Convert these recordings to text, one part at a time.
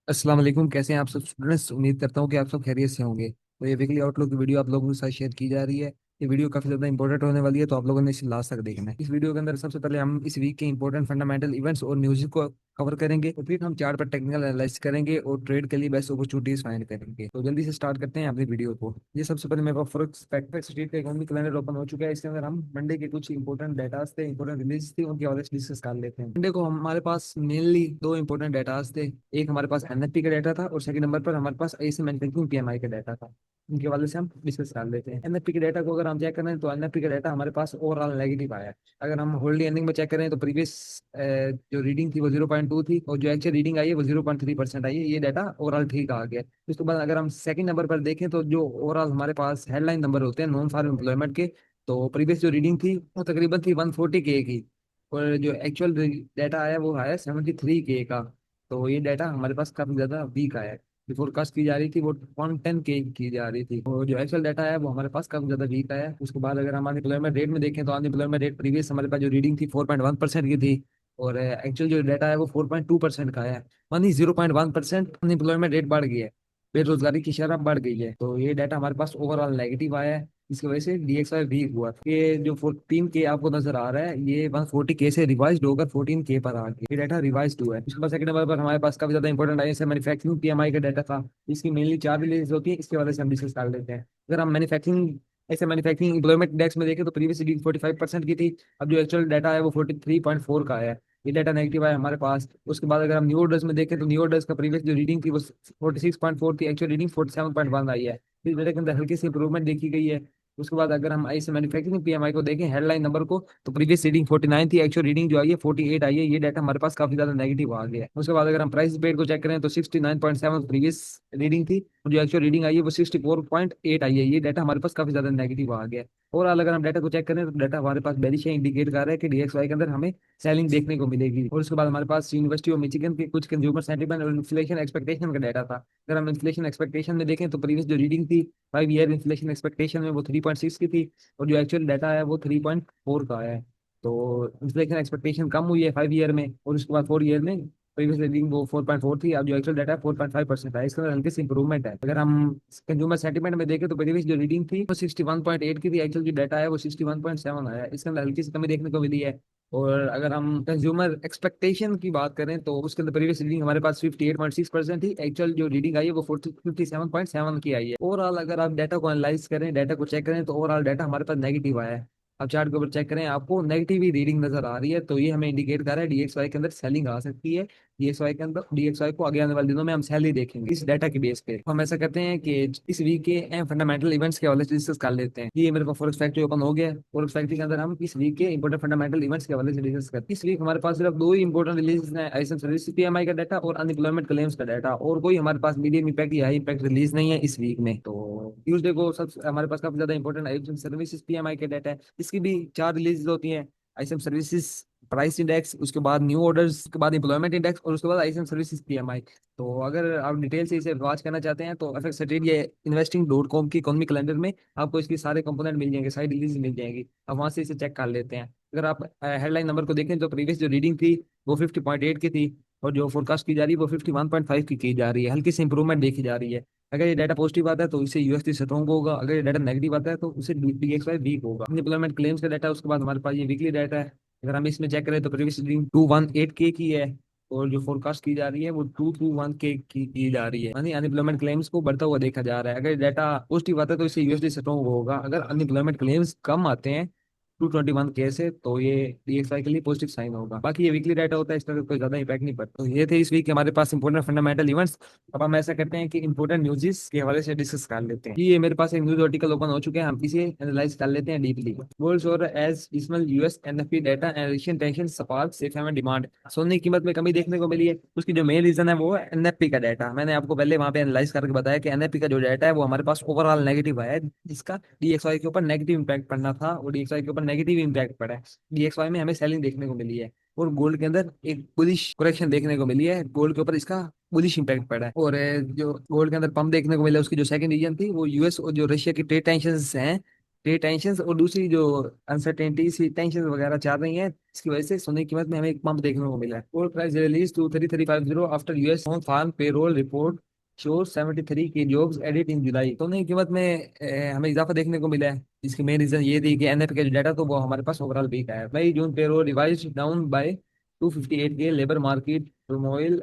अस्सलाम वालेकुम। कैसे हैं आप सब स्टूडेंट्स? उम्मीद करता हूँ कि आप सब खैरियत से होंगे। तो ये वीकली आउटलुक की वीडियो आप लोगों के साथ शेयर की जा रही है। ये वीडियो काफी ज्यादा इंपॉर्टेंट होने वाली है, तो आप लोगों ने इसे लास्ट तक देखना है। इस वीडियो के अंदर सबसे पहले हम इस वीक के इंपॉर्टेंट फंडामेंटल इवेंट्स और न्यूज़ को कवर करेंगे, और फिर हम चार्ट पर टेक्निकल एनालिसिस करेंगे और ट्रेड के लिए बेस्ट अपॉर्चुनिटीज फाइंड करेंगे। तो जल्दी से स्टार्ट करते हैं अपनी वीडियो को। ये सबसे पहले मेरे पास फॉरेक्स फैक्टफैक्ट स्ट्रीट का इकोनॉमिक कैलेंडर ओपन हो चुका है। इसके अंदर हम मंडे के कुछ इंपॉर्टेंट डाटास थे, इंपॉर्टेंट रिलीज थी, उनके हवाले से डिस्कस कर लेते हैं। मंडे को हमारे पास मेनली दो इंपॉर्टेंट डाटास थे। एक हमारे पास एनएफपी का डाटा था और सेकंड नंबर पर हमारे पास एसी मैन्युफैक्चरिंग पीएमआई का डाटा था। इनके हवाले से हम डिस्कस कर लेते हैं। एनएफपी के डाटा को अगर हम चेक करें तो एनएफपी का डाटा हमारे पास ओवरऑल नेगेटिव आया है। अगर हम होल्ड एंडिंग में चेक करें तो प्रीवियस जो रीडिंग थी वो 0.2 थी, और जो एक्चुअल रीडिंग आई है वो 0.3% आई है। ये डाटा ओवरऑल ठीक आ गया। उसके बाद अगर हम सेकंड नंबर पर देखें तो जो ओवरऑल हमारे पास हेडलाइन नंबर होते हैं नॉन फार्म एम्प्लॉयमेंट के, तो प्रीवियस जो रीडिंग थी वो तकरीबन थी 140 के की, और जो एक्चुअल डाटा आया वो आया 73 के का। तो ये डाटा हमारे पास काफी ज्यादा वीक आया है। जो फोरकास्ट की जा रही थी वो 110 के की जा रही थी, और जो एक्चुअल डाटा है वो हमारे पास काफी ज्यादा वीक आया है। उसके बाद अगर हम अनएम्प्लॉयमेंट रेट में देखें तो अनएम्प्लॉयमेंट रेट प्रीवियस हमारे पास जो रीडिंग थी 4.1% की थी, और एक्चुअल जो डाटा है वो 4.2% का है। मानी 0.1% अनएम्प्लॉयमेंट रेट बढ़ गई है, बेरोजगारी की शरह बढ़ गई है। तो ये डाटा हमारे पास ओवरऑल नेगेटिव आया है। इसकी वजह से डीएक्सवाई वीक हुआ। ये जो 14 के आपको नजर आ रहा है ये 140 के से रिवाइज होकर 14 के पर आ गया। ये डाटा रिवाइज हुआ है। उसके बाद सेकंड नंबर पर हमारे पास काफी ज्यादा इंपॉर्टेंट आई है मैन्युफैक्चरिंग पीएमआई का डाटा था। इसकी मेनली चार रिलीज होती है, इसके वजह से हम डिस्कस कर लेते हैं। अगर हम मैन्युफैक्चरिंग एम्प्लॉयमेंट इंडेक्स में देखें तो प्रीवियस रीडिंग 45% की थी। अब जो एक्चुअल डाटा है वो 43.4 का है। ये डाटा नेगेटिव है हमारे पास। उसके बाद अगर हम न्यू ऑर्डर्स में देखें तो न्यू ऑर्डर्स का प्रीवियस जो रीडिंग थी वो 46.4 थी, एक्चुअल रीडिंग 47.1 आई है। इस डाटा के अंदर हल्की सी इंप्रूवमेंट देखी गई है। उसके बाद अगर हम ऐसे मैन्युफैक्चरिंग पीएमआई को देखें हेडलाइन नंबर को, तो प्रीवियस रीडिंग 49 थी, एक्चुअल रीडिंग जो आई है 48 आई है। ये डाटा हमारे पास काफी ज्यादा नेगेटिव आ गया है। उसके बाद अगर हम प्राइस पेड को चेक करें तो 69.7 प्रीवियस रीडिंग थी, और जो एक्चुअल रीडिंग आई है वो 64.8 आई है। ये डाटा हमारे पास काफी ज्यादा नेगेटिव आ गया है। ओवरऑल अगर हम डाटा को चेक करें तो डाटा हमारे पास बेरिश इंडिकेट कर रहा है कि डीएक्सवाई के अंदर हमें सेलिंग देखने को मिलेगी। और उसके बाद हमारे पास यूनिवर्सिटी ऑफ मिचिगन के कुछ कंज्यूमर सेंटीमेंट और इन्फ्लेशन एक्सपेक्टेशन का डाटा था। अगर हम इन्फ्लेशन एक्सपेक्टेशन में देखें तो प्रीवियस जो रीडिंग थी 5 ईयर इन्फ्लेशन एक्सपेक्टेशन में वो 3.6 की थी, और जो एक्चुअल डाटा है वो 3.4 का है। तो इन्फ्लेशन एक्सपेक्टेशन कम हुई है 5 ईयर में, और उसके बाद 4 ईयर में प्रीवियस रीडिंग वो 4.4 थी। अब जो एक्चुअल डाटा है 4.5% है। इसके अंदर हल्की सी इंप्रूवमेंट है। अगर हम कंज्यूमर सेंटीमेंट में देखें तो प्रीवियस जो रीडिंग थी वो 61.8 की थी, एक्चुअल जो डाटा है वो 61.7 आया है। इसके अंदर हल्की सी कमी देखने को मिली है। और अगर हम कंज्यूमर एक्सपेक्टेशन की बात करें तो उसके अंदर प्रीवियस रीडिंग हमारे पास 58.6% थी, एक्चुअल जो रीडिंग आई है वो 57.7 की आई है। ओवरऑल अगर आप डाटा को एनालाइज करें, डाटा को चेक करें, तो ओवरऑल डाटा हमारे पास नेगेटिव आया है। अब चार्ट के ऊपर चेक करें आपको नेगेटिव ही रीडिंग नजर आ रही है, तो ये हमें इंडिकेट कर रहा है डीएक्सवाई के अंदर सेलिंग आ सकती है। डीएक्सवाई के अंदर डीएक्सवाई को आगे आने वाले दिनों में हम सेल ही देखेंगे इस डाटा के बेस पे। हम ऐसा करते हैं कि इस वीक के अहम फंडामेंटल इवेंट्स के हवाले से डिस्कस कर लेते हैं। ये मेरे पास फॉरेक्स फैक्ट्री ओपन हो गया है। फॉरेक्स फैक्ट्री के अंदर हम इस वीक के इंपॉर्टेंट फंडामेंटल इवेंट्स के हवाले से डिस्कस करते हैं। इस वीक हमारे पास सिर्फ दो ही इंपॉर्टेंट रिलीज हैं, आईएसएम सर्विस पीएमआई का डाटा और अनएम्प्लॉयमेंट क्लेम्स का डाटा, और कोई हमारे पास मीडियम इम्पैक्ट या हाई इम्पैक्ट रिलीज नहीं है इस वीक में। तो ट्यूसडे को सब हमारे पास काफी ज्यादा इंपॉर्टेंट आईएसएम सर्विसेज पीएमआई के डाटा है। इसकी भी चार रिलीज होती हैं। आईएसएम सर्विसेज प्राइस इंडेक्स, उसके बाद न्यू ऑर्डर्स, उसके बाद एम्प्लॉयमेंट इंडेक्स, और उसके बाद आईएसएम सर्विसेज पीएमआई। तो अगर आप डिटेल से इसे वॉच करना चाहते हैं तो एफएक्स या इन्वेस्टिंग.com की इकोनॉमी कैलेंडर में आपको इसके सारे कंपोनेंट मिल जाएंगे, सारी रिलीज मिल जाएंगी। आप वहां से इसे चेक कर लेते हैं। अगर आप हेडलाइन नंबर को देखें तो प्रीवियस जो रीडिंग थी वो 50.8 की थी, और जो फोरकास्ट की जा रही है वो 51.5 की जा रही है। हल्की सी इंप्रूवमेंट देखी जा रही है। अगर ये डाटा पॉजिटिव आता है तो इससे यूएसडी स्ट्रॉन्ग होगा, अगर ये डाटा नेगेटिव आता है तो उससे डीएक्सवाई वीक होगा। अनएम्प्लॉयमेंट क्लेम्स का डाटा, उसके बाद हमारे पास ये वीकली डाटा है। अगर हम इसमें चेक करें तो प्रीवियस रीडिंग 218 के की है, और जो फोरकास्ट की जा रही है वो 221 के की जा रही है। यानी अनएम्प्लॉयमेंट क्लेम्स को बढ़ता हुआ देखा जा रहा है। अगर डाटा पॉजिटिव आता है तो इससे यूएसडी स्ट्रॉन्ग होगा। अगर अनएम्प्लॉयमेंट क्लेम्स कम आते हैं 221 के से, तो ये डीएक्सवाई के लिए पॉजिटिव साइन होगा। बाकी ये वीकली डाटा होता है, इसका कोई ज्यादा इंपैक्ट नहीं पड़ता। तो ये थे इस वीक के हमारे पास इंपॉर्टेंट फंडामेंटल इवेंट्स। अब हम ऐसा करते हैं कि इंपॉर्टेंट न्यूज़ के हवाले से डिस्कस कर लेते हैं। ये मेरे पास एक न्यूज आर्टिकल ओपन हो चुके हैं, हम इसे एनालाइज कर लेते हैं डीपली। गोल्ड और एज इसमें US NFP data and Asian tension spark safe haven demand. सोने की कीमत में कमी देखने को मिली है। उसकी जो मेन रीजन है वो है एनएफपी का डाटा। मैंने आपको पहले वहां पे एनालाइज करके बताया कि एनएफपी का जो डाटा है वो हमारे पास ओवरऑल नेगेटिव है, जिसका डीएक्सवाई के ऊपर नेगेटिव इंपैक्ट पड़ना था, और डीएक्सवाई के ऊपर नेगेटिव इंपैक्ट पड़ा है। डीएक्सवाई में हमें सेलिंग देखने को मिली है, और गोल्ड के अंदर एक बुलिश करेक्शन देखने को मिली है। गोल्ड के ऊपर इसका बुलिश इंपैक्ट पड़ा है। और जो गोल्ड के अंदर पंप देखने को मिला उसकी जो सेकंड रीजन थी वो यूएस और जो रशिया की ट्रेड टेंशन हैं, ट्रेड टेंशन और दूसरी जो अनसर्टेनिटी टेंशन वगैरह चल रही हैं, इसकी वजह से सोने की कीमत में हमें एक पंप देखने को मिला है। Gold price rallies to 3350 after US farm payroll report show 73 की जॉब्स एडिट इन जुलाई। सोने की कीमत में हमें इजाफा देखने को मिला है। इसकी मेन रीजन ये थी कि एनएफ का जो डाटा तो वो हमारे पास ओवरऑल वीक है। मई जून पेरोल रिवाइज डाउन बाय 258 के labour market turmoil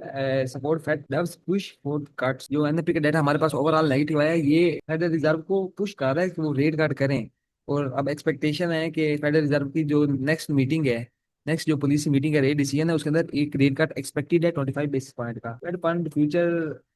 support fact doves push for cuts. जो एनएपी का डाटा हमारे पास ओवरऑल नेगेटिव है, ये फेडरल रिजर्व को पुश कर रहा है कि वो रेट कट करें। और अब एक्सपेक्टेशन है कि फेडरल रिजर्व की जो नेक्स्ट मीटिंग है, नेक्स्ट जो पॉलिसी मीटिंग का रेट डिसीजन है, उसके अंदर एक रेट कट एक्सपेक्टेड है 25 बेसिस पॉइंट का। Fed fund future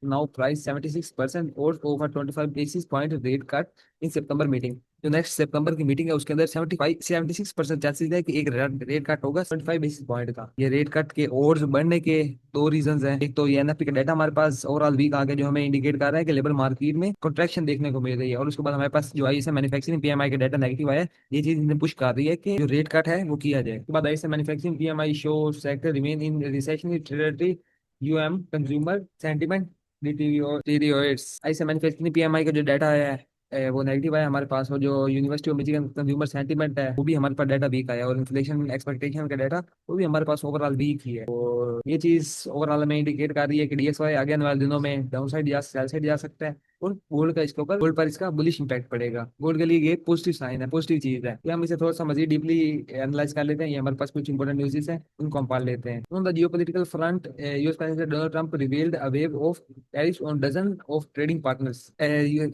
now price 76% और over 25 basis point rate cut in September meeting. जो नेक्स्ट सितंबर की मीटिंग है उसके अंदर 76% चांसेस है कि एक रेट कट होगा 25 बेसिस पॉइंट का। ये रेट कट के और बढ़ने के दो रीजंस हैं। एक तो ये एनएफपी का डाटा हमारे पास ओवरऑल वीक आ गया, जो हमें इंडिकेट कर रहा है कि लेबर मार्केट में कंट्रैक्शन देखने को मिल रही है। और उसके बाद हमारे पास जो आई है मैन्युफैक्चरिंग पीएमआई का डाटा नेगेटिव आया है। ये चीज इन्हें पुश कर रही है कि जो रेट कट है वो किया जाए। उसके बाद आई manufacturing PMI show sector remain in recessionary territory, UM consumer sentiment deteriorates. ऐसे मैन्युफैक्चरिंग पीएमआई का जो डाटा है वो नेगेटिव है हमारे पास। और जो university of Michigan consumer sentiment है वो भी हमारे पास डाटा वीक आया। और इन्फ्लेशन एक्सपेक्टेशन का डाटा वो भी हमारे पास ओवरऑल वीक ही है। और ये चीज ओवरऑल हमें इंडिकेट कर रही है कि डीएक्सवाई आगे आने वाले दिनों में डाउन साइड या सेल साइड जा सकता है। और गोल्ड का इसके ऊपर गोल्ड पर इसका बुलिश इंपैक्ट पड़ेगा। गोल्ड के लिए ये पॉजिटिव साइन है, पॉजिटिव चीज है। ये हम इसे थोड़ा सा मजीद डीपली एनालाइज कर लेते हैं। ये हमारे पास कुछ इंपोर्टेंट न्यूज़ हैं, उनको हम पढ़ लेते हैं। On the geopolitical front, US president Donald Trump revealed a wave of tariffs on dozen of trading partners.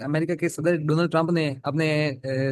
America के सदर डोनाल्ड ट्रंप ने अपने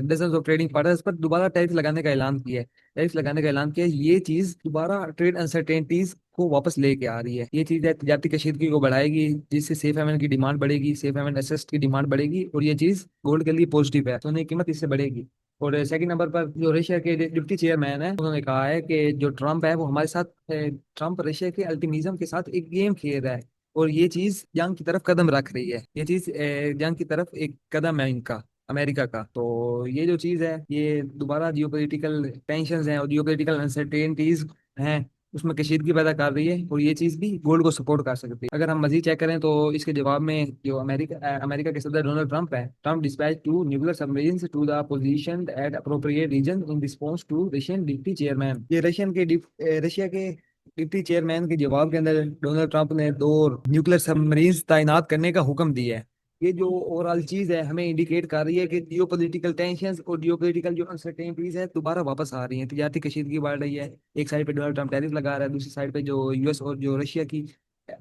डजन ऑफ ट्रेडिंग पार्टनर्स पर दोबारा टैरिफ लगाने का ऐलान किया है। टैरिफ लगाने का ऐलान किया है। ये चीज दोबारा ट्रेड अनसर्टेनिटीज को वापस लेके आ रही है। ये चीज है तजारती कशीदगी को बढ़ाएगी, जिससे सेफ हेवन की डिमांड बढ़ेगी, सेफ हेवन एसेट की डिमांड बढ़ेगी। और ये चीज गोल्ड के लिए पॉजिटिव है, सोने की कीमत इससे बढ़ेगी। और सेकंड नंबर पर जो रशिया के डिप्टी चेयरमैन है, उन्होंने कहा है कि जो ट्रम्प है वो हमारे साथ ट्रम्प रशिया के अल्टीमिज्म के साथ एक गेम खेल रहा है। और ये चीज जंग की तरफ कदम रख रही है। ये चीज जंग की तरफ एक कदम है इनका, अमेरिका का। तो ये जो चीज है ये दोबारा जियोपॉलिटिकल टेंशंस हैं और जियोपॉलिटिकल अनसर्टेनिटीज हैं, उसमें कशीदगी पैदा कर रही है। और ये चीज भी गोल्ड को सपोर्ट कर सकती है। अगर हम मजीद चेक करें तो इसके जवाब में जो अमेरिका के सदर डोनाल्ड ट्रंप है, Trump dispatch two nuclear submarines to the position at appropriate region in response to Russian deputy chairman. ये रशिया के डिप्टी चेयरमैन के जवाब के अंदर डोनाल्ड ट्रंप ने दो न्यूक्लियर सबमरीन्स तैनात करने का हुक्म दिया है। ये जो ओवरऑल चीज है हमें इंडिकेट कर रही है कि जियोपॉलिटिकल टेंशंस और जियोपॉलिटिकल जो अनसर्टेनिटीज है दोबारा वापस आ रही हैं। तजारती कशीदगी बढ़ रही है। एक साइड पे डोनाल्ड ट्रंप टैरिफ लगा रहा है, दूसरी साइड पे जो यूएस और जो रशिया की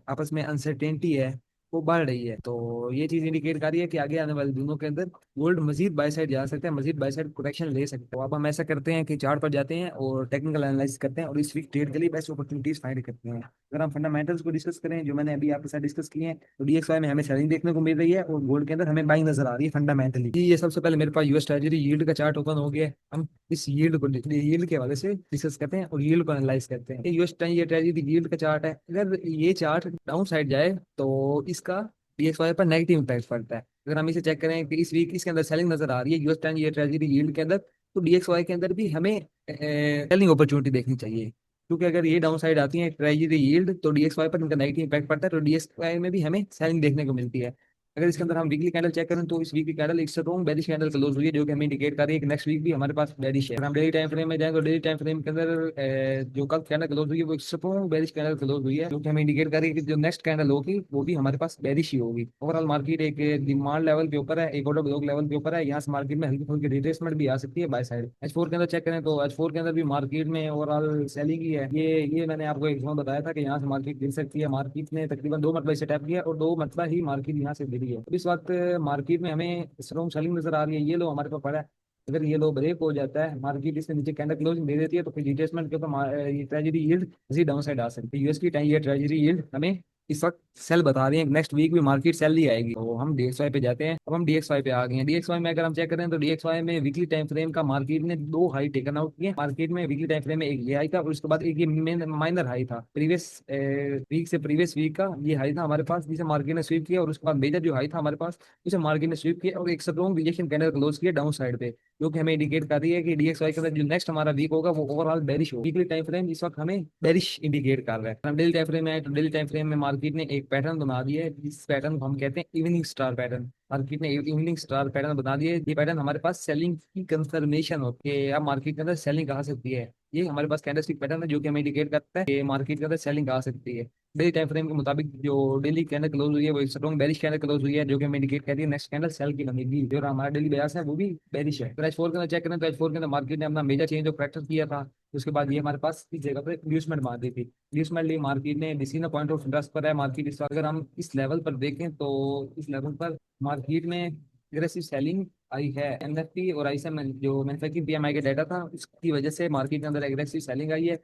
आपस में अनसर्टेनिटी है वो बढ़ रही है। तो ये चीज इंडिकेट कर रही है कि आगे आने वाले दिनों के अंदर गोल्ड मजीद बाय साइड जा सकते हैं, मजीद बाय साइड करेक्शन ले सकते हैं। तो अब हम ऐसा करते हैं कि चार्ट पर जाते हैं और टेक्निकल एनालिसिस करते हैं और इस वीक ट्रेड के लिए बेस्ट अपॉर्चुनिटीज फाइंड करते हैं। अगर हम फंडामेंटल्स को डिस्कस करें जो मैंने अभी आपके साथ डिस्कस किए हैं, तो डीएक्सवाई में हमें सेलिंग देखने को मिल रही है और गोल्ड के अंदर हमें बाइंग नजर आ रही है फंडामेंटली। ये सबसे पहले मेरे पास यूएस ट्रेजरी यील्ड का चार्ट ओपन हो गया है। हम इस यील्ड के हवाले से डिस्कस करते हैं और यील्ड को एनालाइज करते हैं। यूएस ये ट्रेजरी यील्ड का चार्ट है। अगर ये चार्ट डाउन साइड जाए तो इसका डीएक्सवाई पर नेगेटिव इंपैक्ट पड़ता है। अगर हम इसे चेक करें कि इस वीक इसके अंदर सेलिंग नजर आ रही है यूएस 10 ईयर ट्रेजरी यील्ड के अंदर, तो डीएक्सवाई के अंदर भी हमें सेलिंग अपॉर्चुनिटी देखनी चाहिए। क्योंकि अगर ये डाउन साइड आती है ट्रेजरी यील्ड तो डीएक्सवाई पर इनका नेगेटिव इंपैक्ट पड़ता है। तो डीएक्सवाई में भी हमें सेलिंग देखने को मिलती है। अगर इसके अंदर हम वीकली कैंडल चेक करें तो इस वीक की कैंडल एक स्ट्रॉन्ग बेरिश कैंडल क्लोज हुई है, जो कि हमें इंडिकेट कर रही है कि नेक्स्ट वीक भी हमारे पास बेरिश है। अगर हम डेली टाइम फ्रेम में जाएं तो डेली टाइम फ्रेम के अंदर जो कल कैंडल क्लोज हुई है वो एक स्ट्रॉन्ग बेरिश कैंडल क्लोज हुई है, जो कि हमें इंडिकेट कर रही है कि जो नेक्स्ट कैंडल होगी वो भी हमारे पास बेरिश ही होगी। ओवरऑल मार्केट एक डिमांड लेवल के ऊपर है, एक ऑर्डर ब्लॉक लेवल के ऊपर है। यहाँ से मार्केट में हल्की फुल्की रिट्रेसमेंट भी आ सकती है बाय साइड। H4 के अंदर चेक करें तो H4 के अंदर भी मार्केट में ओवरऑल सेलिंग ही है। ये मैंने आपको एक जोन बताया था कि यहाँ से मार्केट गिर सकती है। मार्केट ने तकरीबन 2 मरतबा इसे टैप किया और 2 मरतबा ही मार्केट यहाँ से गिरी है। तो इस वक्त मार्केट में हमें स्ट्रॉन्ग सेलिंग नजर आ रही है। ये लो हमारे पास पड़ा है। अगर ये लो ब्रेक हो जाता है, मार्केट इससे नीचे कैंडल क्लोजिंग दे देती है, तो फिर रिट्रेसमेंट के ऊपर ये ट्रेजरी यील्ड इसी डाउन साइड आ सकती है। यूएस की 10 ईयर ट्रेजरी यील्ड हमें इस वक्त सेल बता रही है। नेक्स्ट वीक भी मार्केट सेल ही आएगी। तो हम डीएक्सवाई पे जाते हैं। अब हम डीएक्सवाई पे आ गए हैं। डीएक्सवाई में अगर हम चेक करें तो डीएक्सवाई में वीकली टाइम फ्रेम का मार्केट ने दो हाई टेकन आउट किए। मार्केट में वीकली टाइम फ्रेम में एक ये हाई था और उसके बाद एक ये माइनर हाई था। प्रीवियस वीक से प्रीवियस वीक का ये हाई था हमारे पास, जिसे मार्केट ने स्वीप किया। और उसके बाद मेजर जो हाई था हमारे पास उसे मार्केट ने स्वीप किया और एक स्ट्रॉन्ग रिजेक्शन कैंडल क्लोज किया डाउन साइड पे, जो कि हमें इंडिकेट कर रही है कि डीएक्सवाई के अंदर जो नेक्स्ट हमारा वीक होगा वो ओवरऑल बेरिश होगा। वीकली टाइम फ्रेम इस वक्त हमें बेरिश इंडिकेट कर रहा है। हम डेली टाइम फ्रेम में आए तो डेली टाइम फ्रेम में मार्केट ने एक पैटर्न बना दिया है, जिस पैटर्न को हम कहते हैं इवनिंग स्टार पैटर्न। मार्केट ने इवनिंग स्टार पैटर्न बना दिया है। ये पैटर्न हमारे पास सेलिंग की कंफर्मेशन होती है, अब मार्केट के अंदर सेलिंग आ सकती है। ये हमारे पास कैंडलस्टिक पैटर्न है जो कि हमें इंडिकेट करता है कि मार्केट के अंदर सेलिंग आ सकती है। डेली टाइम फ्रेम के मुताबिक जो डेली कैंडल क्लोज हुई है वो स्ट्रॉन्ग बेरिश कैंडल क्लोज हुई है, जो कि हमें इंडिकेट करती है नेक्स्ट कैंडल सेल की बनेगी। जो हमारा डेली बेयस है वो भी बेरिश है। तो H4 के अंदर चेक करें तो H4 के अंदर मार्केट ने अपना मेजर चेंज ऑफ फैक्टर किया था। उसके बाद ये हमारे पास इस जगह पर इंड्यूसमेंट मार दी थी। इंड्यूसमेंट लिए मार्केट ने डिसीजन पॉइंट ऑफ इंटरेस्ट पर है मार्केट इस वक्त। अगर हम इस लेवल पर देखें तो इस लेवल पर मार्केट में एग्रेसिव सेलिंग आई है। एनएफपी और आईएसएम जो मैन्युफैक्चरिंग पीएमआई का डाटा था उसकी वजह से मार्केट के अंदर एग्रेसिव सेलिंग आई है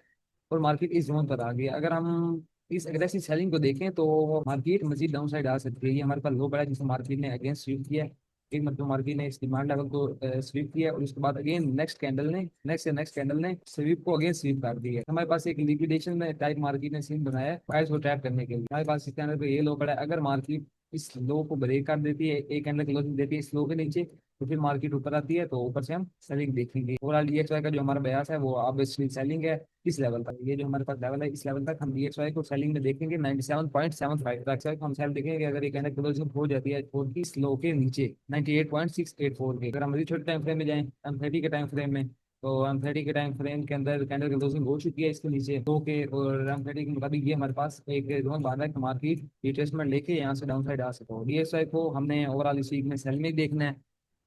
और मार्केट इस जोन पर आ गई है। अगर हम इस एग्रेसिव सेलिंग को देखें तो मार्केट मजीद डाउन साइड आ सकती है। ये हमारे पास लो पड़ा है जिसे मार्केट ने अगेंस्ट स्वीप किया है। एक मतलब मार्केट ने इस डिमांड लेवल को स्वीप किया और उसके बाद अगेन नेक्स्ट कैंडल ने स्वीप को अगेन स्वीप कर दी है। हमारे पास एक लिक्विडेशन में टाइप मार्केट ने सीन बनाया है प्राइस को ट्रैप करने के लिए। हमारे पास इस कैंडल पे ये लो पड़ा है। अगर मार्केट इस लो को ब्रेक कर देती है, एक कैंडल क्लोजिंग देती है इस लो के नीचे, तो फिर मार्केट ऊपर आती है तो ऊपर से हम सेलिंग देखेंगे। ओवरऑल डीएक्सवाई का जो हमारा बयास है वो अब सेलिंग है इस लेवल तक। ये जो हमारे पास लेवल है इस लेवल तक हम डीएक्सवाई को सेलिंग में देखेंगे 97.75 तक। हम सेल देखेंगे अगर ये कैंडल क्लोजिंग हो जाती है फोर की स्लो के नीचे 98.684 के। अगर हम अभी छोटे टाइम फ्रेम में जाएं M30 के टाइम फ्रेम में, तो M30 के टाइम फ्रेम के अंदर कैंडल क्लोजिंग हो चुकी है इसके नीचे दो के। और M30 के मुताबिक ये हमारे पास एक जोन बांधा है कि मार्केट रिट्रेसमेंट लेके यहाँ से डाउन साइड आ सको। डीएक्सवाई को हमने ओवरऑल इस वीक में सेल में ही देखना है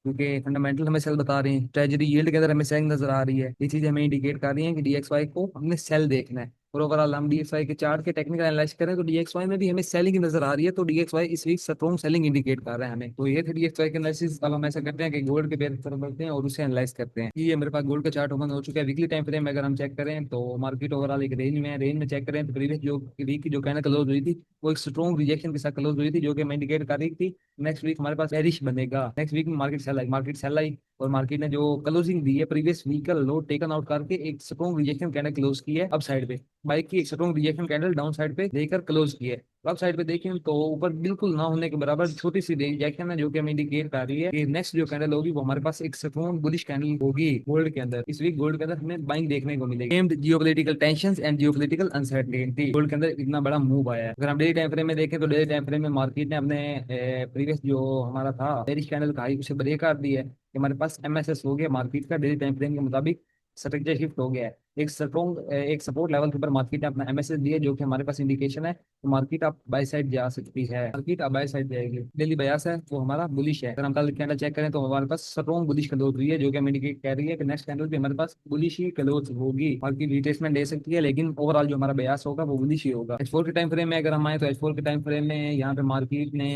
क्योंकि फंडामेंटल हमें सेल बता रहे हैं। ट्रेजरी यील्ड के अंदर हमें सेल नजर आ रही है। ये चीज हमें इंडिकेट कर रही है कि डीएक्सवाई को हमने सेल देखना है। और ओवरऑल हम डीएक्सवाई के चार्ट के टेक्निकल एनालिसिस करें तो डीएक्सवाई में भी हमें सेलिंग नजर आ रही है। तो डीएक्सवाई इस वीक स्ट्रॉन्ग सेलिंग इंडिकेट कर रहे हैं हमें। तो ये थे डीएक्सवाई के एनालिसिस। अब हम ऐसा करते हैं कि गोल्ड के पेयर पर बढ़ते हैं और उसे एनालाइज करते हैं। ये मेरे पास गोल्ड का चार्ट ओपन हो चुका है। वीकली टाइम फ्रेम में अगर हम चेक करें तो मार्केट ओवरऑल एक रेंज में है। रेंज में चेक करें तो प्रीवियस जो वीक की जो कैंडल क्लोज हुई थी वो एक स्ट्रॉन्ग रिजेक्शन के साथ क्लोज हुई थी, जो कि हमें इंडिकेट कर रही थी नेक्स्ट वीक हमारे पास बेरिश बनेगा। नेक्स्ट वीक में मार्केट सेल आई और मार्केट ने जो क्लोजिंग दी है प्रीवियस वीक का लो टेकन आउट करके एक स्ट्रॉन्ग रिजेक्शन कैंडल क्लोज की है अप साइड पे। बाइक की एक strong rejection candle down side पे देकर क्लोज की है। अप साइड पे देखें तो ऊपर बिल्कुल ना होने के बराबर छोटी सी रिजेक्शन है, जो कि हमें इंडिकेट कर रही है कि नेक्स्ट जो कैंडल होगी वो हमारे पास एक स्ट्रॉन्ग बुलिश कैंडल होगी गोल्ड के अंदर। इस वीक गोल्ड के अंदर हमें बाइंग देखने को मिलेगी। Geopolitical tensions and geopolitical uncertainty gold के अंदर इतना बड़ा मूव आया है। अगर हम डेली टाइम फ्रेम में देखें तो डेली टाइम फ्रेम में मार्केट ने अपने प्रीवियस जो हमारा था बेरिश कैंडल का हाई उसे ब्रेक कर दिया है। कि हमारे पास एमएसएस हो गया मार्केट का डेली टाइम फ्रेम के मुताबिक स्ट्रक्चर शिफ्ट हो गया है। एक सपोर्ट लेवल के ऊपर मार्केट ने अपना एमएसएस दिया जो कि हमारे पास इंडिकेशन है तो मार्केट आप बाय साइड जा सकती है। मार्केट आप बाय साइड जाएगी। डेली बयास है वो हमारा बुलिश है। अगर हम कल कैंडल चेक करें तो हमारे पास स्ट्रॉन्ग बुलिश क्लोज हुई है, जो कि हमें इंडिकेट कर रही है कि नेक्स्ट कैंडल भी हमारे पास बुलिश ही क्लोज होगी। मार्केट रिट्रेसमेंट ले सकती है लेकिन ओवरऑल जो हमारा बयास होगा वो बुलिश ही होगा। H4 के टाइम फ्रेम में अगर हम आए तो H4 के टाइम फ्रेम में यहाँ पे मार्केट ने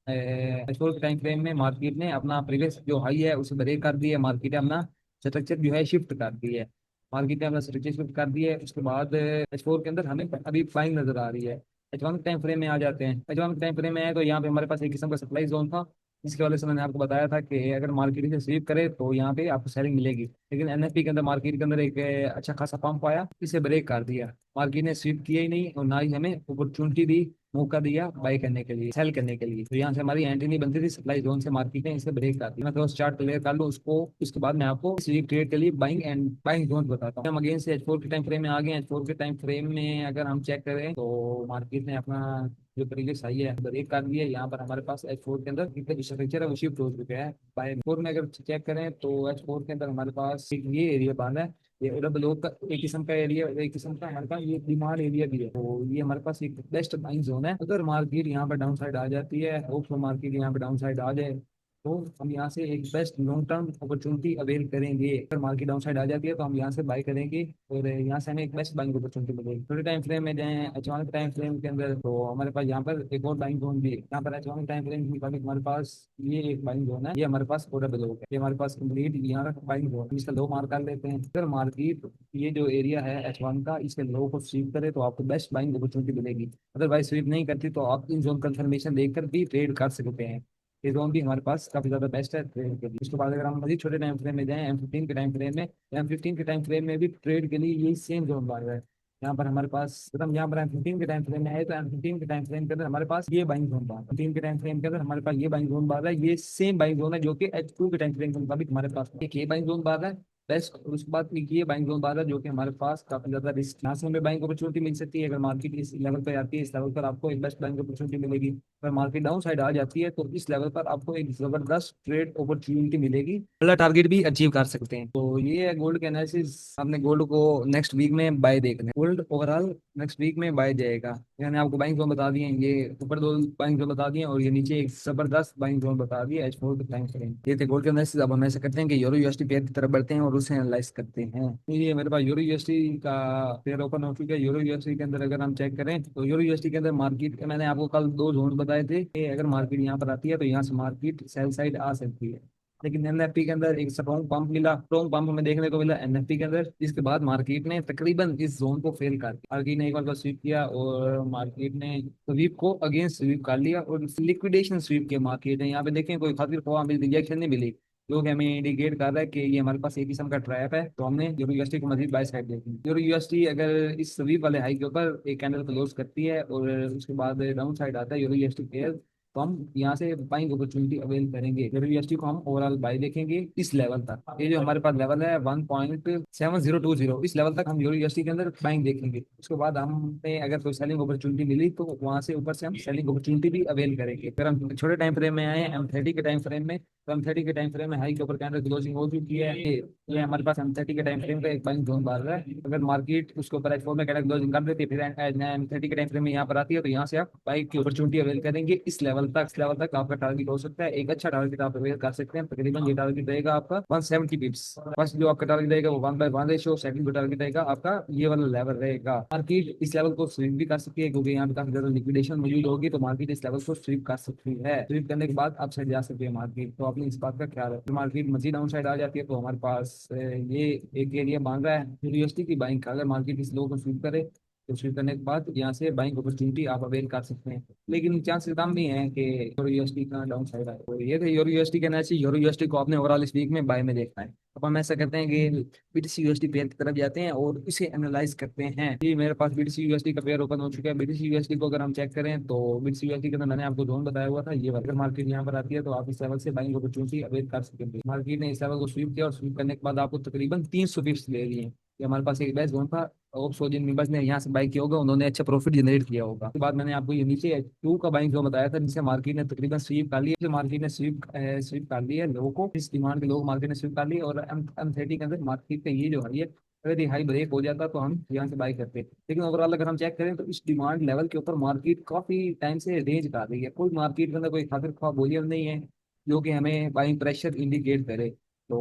H4 के टाइम फ्रेम में मार्केट ने अपना प्रीवियस जो हाई है उसे ब्रेक कर दिया है। मार्केट ने अपना स्ट्रक्चर जो है शिफ्ट कर दी है। मार्केट ने अपना स्ट्रक्चर शिफ्ट कर दिया है। उसके बाद H4 के अंदर हमें अभी बाइंग नजर आ रही है। H1 के टाइम फ्रेम में आ जाते हैं। H1 के टाइम फ्रेम में है तो यहाँ पे हमारे पास एक किस्म का सप्लाई जोन था, जिसकी वजह से मैंने आपको बताया था कि अगर मार्केट इसे स्वीप करे तो यहाँ पे आपको सेलिंग मिलेगी। लेकिन एनएफपी के अंदर मार्केट के अंदर एक अच्छा खासा पंप आया, इसे ब्रेक कर दिया। मार्केट ने स्वीप किया ही नहीं और ना ही हमें अपॉर्चुनिटी दी, मौका दिया बाई करने के लिए, सेल करने के लिए। तो यहाँ से हमारी एंट्री नहीं बनती थी सप्लाई जोन से, मार्केट ने इसे ब्रेक कर दिया। मैं तो चार्ट क्लियर कर लूँ उसको, उसके बाद मैं आपको इस वीक ट्रेड के लिए बाइंग एंड बाइंग जोन बताता हूँ। हम अगेन से H4 के टाइम फ्रेम में आ गए। H4 के टाइम फ्रेम में अगर हम चेक करें तो मार्केट ने अपना जो प्रीवियस हाई है ब्रेक कर दिया है। यहाँ पर हमारे पास H4 के अंदर कितने स्ट्रक्चर है वो शिफ्ट हो चुके हैं। बाय H4 में अगर चेक करें तो H4 के अंदर हमारे पास एक ये एरिया बना है। ये डबल ओ का एक किस्म का एरिया, एक किस्म का हमारे पास ये डिमांड एरिया भी है। तो ये हमारे पास एक बेस्ट बाइंग जोन है। अगर मार्केट यहाँ पर डाउन साइड आ जाती है, होप तो मार्केट यहाँ पर डाउन साइड आ जाए तो हम यहाँ से एक best long term opportunity avail करेंगे। अगर मार्केट डाउन साइड आ जाती है तो हम यहाँ से बाय करेंगे और यहाँ से हमें एक बेस्ट बाइंग अपॉर्चुनिटी मिलेगी। थोड़े टाइम फ्रेम में जाएं H1 टाइम फ्रेम के अंदर तो हमारे पास यहाँ पर एक और बाइंग जोन भी है। यहाँ पर H1 टाइम फ्रेम के मुताबिक हमारे पास ये एक बाइंग जोन है। ये हमारे पास ऑर्डर ब्लॉक है। ये हमारे पास कंप्लीट यहाँ का बाइंग जोन, इसका लो मार्क कर लेते हैं। अगर मार्केट ये जो एरिया है H1 का इसके लो को स्वीप करे तो आपको बेस्ट बाइंग अपॉर्चुनिटी मिलेगी। अदरवाइज स्वीप नहीं करती तो आप इन जोन कंफर्मेशन देखकर भी ट्रेड कर सकते हैं। ये जोन भी हमारे पास काफी ज्यादा बेस्ट है ट्रेड के लिए। उसके बाद अगर हम मजीद छोटे टाइम फ्रेम में जाएं M15 के टाइम फ्रेम में, M15 के टाइम फ्रेम में भी ट्रेड के लिए यही सेम जोन बन रहा है। यहाँ पर हमारे पास मतलब यहाँ पर M15 के टाइम फ्रेम में है तो M15 के टाइम फ्रेम के अंदर हमारे पास ये बाइंग जोन बन रहा है। 15 के टाइम फ्रेम के अंदर हमारे पास ये बाइंग जोन बन रहा है। ये सेम बाइंग जोन है जो कि H2 के टाइम फ्रेम के मुताबिक हमारे पास एक ये बाइंग जोन बन रहा है बेस्ट। और उसके बाद एक ये बाइंग जोन बार है जो कि हमारे पास काफी ज्यादा रिस्क, यहाँ से हमें बाइंग अपॉर्चुनिटी मिल सकती है। अगर मार्केट इस लेवल पर आती है, इस लेवल पर आपको एक बेस्ट बाइंग अपॉर्चुनिटी मिलेगी। अगर मार्केट डाउन साइड आ जाती है तो इस लेवल पर आपको एक जबरदस्त ट्रेड अपॉर्चुनिटी मिलेगी, बड़ा टारगेट भी अचीव कर सकते हैं। तो ये है गोल्ड के एनालिसिस। आपने गोल्ड को नेक्स्ट वीक में बाय देखना है। गोल्ड ओवरऑल नेक्स्ट वीक में बाय जाएगा। मैंने आपको बाइंग जोन बता दिए, ये ऊपर दो बाइंग जोन बता दिए और ये नीचे एक जबरदस्त बाइंग जोन बता दिया H4 टाइम फ्रेम। ये थे गोल्ड के एनालिसिस। अब हम ऐसा करते हैं कि यूरो यूएसडी पेयर की तरफ बढ़ते हैं और उसे एनालाइज करते हैं। तो ये मेरे पास यूरो यूएसडी का पेयर ओपन हो चुका है। यूरो यूएसडी के अंदर अगर हम चेक करें तो यूरो यूएसडी के अंदर मार्केट, मैंने आपको कल दो जोन बताए थे कि अगर मार्केट यहाँ पर आती है तो यहाँ से मार्केट सेल साइड आ सकती है। लेकिन एनएफपी के अंदर एक स्ट्रॉन्ग पंप मिला, स्ट्रॉन्ग पंप हमें देखने को मिला एनएफपी के अंदर। इसके बाद मार्केट ने तकरीबन इस जोन को फेल कर दिया। मार्केट ने एक बार को स्वीप किया और मार्केट ने स्वीप को अगेंस्ट स्वीप कर लिया और लिक्विडेशन स्वीप के मार्केट है। यहाँ पे देखें कोई खातिर ख्वाह मिली, रिजेक्शन नहीं मिली, जो कि हमें इंडिकेट कर रहा है कि ये हमारे पास एक किस्म का ट्रैप है। तो हमने यूरो यूएसडी को मजीद बाय साइड देखी। यूरो यूएसडी अगर इस स्वीप वाले हाई के ऊपर एक कैंडल क्लोज करती है और उसके बाद डाउन साइड आता है यूरो यूएसडी पेयर, तो हम यहाँ से बाइंग अपॉर्चुनिटी अवेल करेंगे। यूएसडी को हम ओवरऑल बाई देखेंगे इस लेवल तक। ये जो हमारे पास लेवल है 1.7020, इस लेवल तक हम यूएसडी के अंदर बाइंग देखेंगे। उसके बाद हमें अगर कोई सेलिंग अपॉर्चुनिटी मिली तो वहां से ऊपर से हम सेलिंग अपॉर्चुनिटी भी अवेल करेंगे। अगर हम छोटे टाइम फ्रेम में आए M30 के टाइम फ्रेम में, तो M30 के टाइम फ्रेम में हाई के ऊपर कैंडल क्लोजिंग हो चुकी है। ये हमारे पास M30 के टाइम फ्रेम का एक बाइंग जोन बार रहा है। अगर मार्केट उसके ऊपर H4 में कैंडल क्लोजिंग कर देती है फिर M30 के टाइम फ्रेम में यहाँ पर आती है, तो यहाँ से आप बाइक की अपॉर्चुनिटी अवेल करेंगे इस लेवल तक। इस लेवल तक आपका टारगेट हो सकता है, एक अच्छा टारगेट आप अवेल कर सकते हैं। तकरीबन ये टारगेट रहेगा आपका 170 पिप्स। फर्स्ट जो आपका टारगेट रहेगा वो 1/1 रेशियो, सेकंड जो टारगेट रहेगा आपका ये वाला लेवल रहेगा। मार्केट इस लेवल को स्विंग भी कर सकती है क्योंकि यहाँ पे काफी ज्यादा लिक्विडेशन मौजूद होगी, तो मार्केट इस लेवल को स्वीप कर सकती है। स्वीप करने के बाद आप साइड जा सकती है मार्केट। तो आपने इस बात का ख्याल है, मार्केट मजीद डाउन साइड आ जाती है तो हमारे पास ये एक एरिया मांग रहा है यूनिवर्सिटी की बाइंग का। अगर मार्केट इस लो को स्वीप करे तो स्वीप करने के बाद यहाँ से बाइंग अपॉर्चुनिटी आप अवेल कर सकते हैं। लेकिन चांसेस कम भी है कि यूरो यूएसडी का डाउन साइड आए। तो ये थे यूरो यूएसडी कहना चाहिए। यूरो यूएसडी को आपने ओवरऑल इस वीक में बाय में देखना है। अब हम ऐसा करते हैं कि बीटीसी यूएसडी पेयर की तरफ जाते हैं और इसे एनालाइज करते हैं। ये मेरे पास बीटीसी यूएसडी का पेयर ओपन हो चुका है। बीटीसी यूएसडी को अगर हम चेक करें तो बीटीसी यूएसडी के अंदर मैंने आपको जोन बताया हुआ था, ये अगर मार्केट यहाँ पर आती है तो आप इस लेवल से बाइंग अपॉर्चुनिटी अवेल कर सकेंगे। मार्केट ने इस लेवल को स्वीप किया और स्वीप करने के बाद आपको तकरीबन 300 पिप्स ले लिए। ये हमारे पास एक बेस्ट जोन था और 100 जिन मेंबर्स ने यहाँ से बाई किया होगा उन्होंने अच्छा प्रॉफिट जनरेट किया होगा। उसके बाद मैंने आपको ये नीचे टू का बाइंग जो बताया था जिसे मार्केट ने तकरीबन स्वीप कर लिया। मार्केट ने स्वीप कर लिया लोगों को, इस डिमांड के लोग मार्केट ने स्वीप कर लिया। और M30 के अंदर मार्केट का ये जो है ये अगर ये हाई ब्रेक हो जाता तो हम यहाँ से बाई करते। लेकिन ओवरऑल अगर हम चेक करें तो इस डिमांड लेवल के ऊपर मार्केट काफी टाइम से रेंज कर रही है। कोई मार्केट के अंदर कोई खातिर ख्वाह वॉल्यूम नहीं है जो कि हमें बाइंग प्रेशर इंडिकेट करे। तो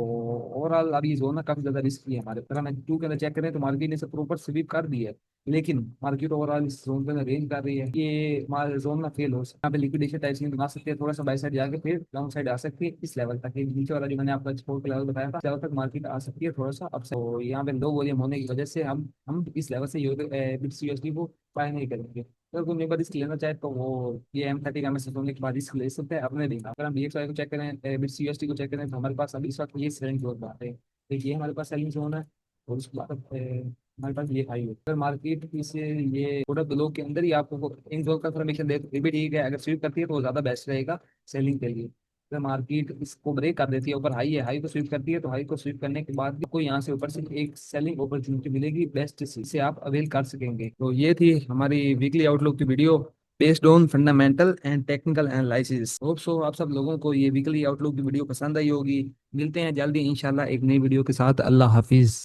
ओवरऑल अभी जोन ना काफी ज्यादा रिस्की है हमारे। अगर हम टू के अंदर चेक करें तो मार्केट ने सब प्रॉपर स्वीप कर दी है, लेकिन मार्केट ओवरऑल इस जोन के अंदर रेंज कर रही है। ये हमारे जोन में फेल हो सकता है। यहाँ पे लिक्विडेशन टाइप सीन बना सकते हैं, थोड़ा सा बाई साइड जाके फिर डाउन साइड आ सकती है इस लेवल तक। ये नीचे वाला जो मैंने आपको एक्सपोर्ट का लेवल बताया था, लेवल तक मार्केट आ सकती है थोड़ा सा अब। तो यहाँ पे लो वॉल्यूम होने की वजह से हम इस लेवल से यूएसडी को बाय नहीं करेंगे। अगर कोई मेंबर रिस्क लेना चाहे तो वो ये M30 का मैसेज होने के बाद रिस्क ले सकते हैं अपने दिन। अगर हम BXY को चेक करें, BTC को चेक करें तो हमारे पास अभी इस वक्त ये सेलिंग जोन बात है। देखिए हमारे पास सेलिंग जोन है और उसके बाद हमारे पास ये हाई है। अगर मार्केट इसे ये प्रोडक्ट ब्लॉक के अंदर ही आपको इन जोन का इन्फॉर्मेशन दे तो फिर भी ठीक है। अगर स्वीप करती है तो वो ज्यादा बेस्ट रहेगा सेलिंग के लिए। अगर मार्केट इसको ब्रेक कर देती है, ऊपर हाई है, हाई को स्वीप करती है तो हाई को स्वीप करने के बाद आपको यहाँ से ऊपर से एक सेलिंग अपॉर्चुनिटी मिलेगी बेस्ट, से आप अवेल कर सकेंगे। तो ये थी हमारी वीकली आउटलुक की video based on fundamental and technical analysis. Hope so आप सब लोगों को ये वीकली आउटलुक की वीडियो पसंद आई होगी। मिलते हैं जल्दी इंशाल्लाह एक नई वीडियो के साथ। अल्लाह हाफिज।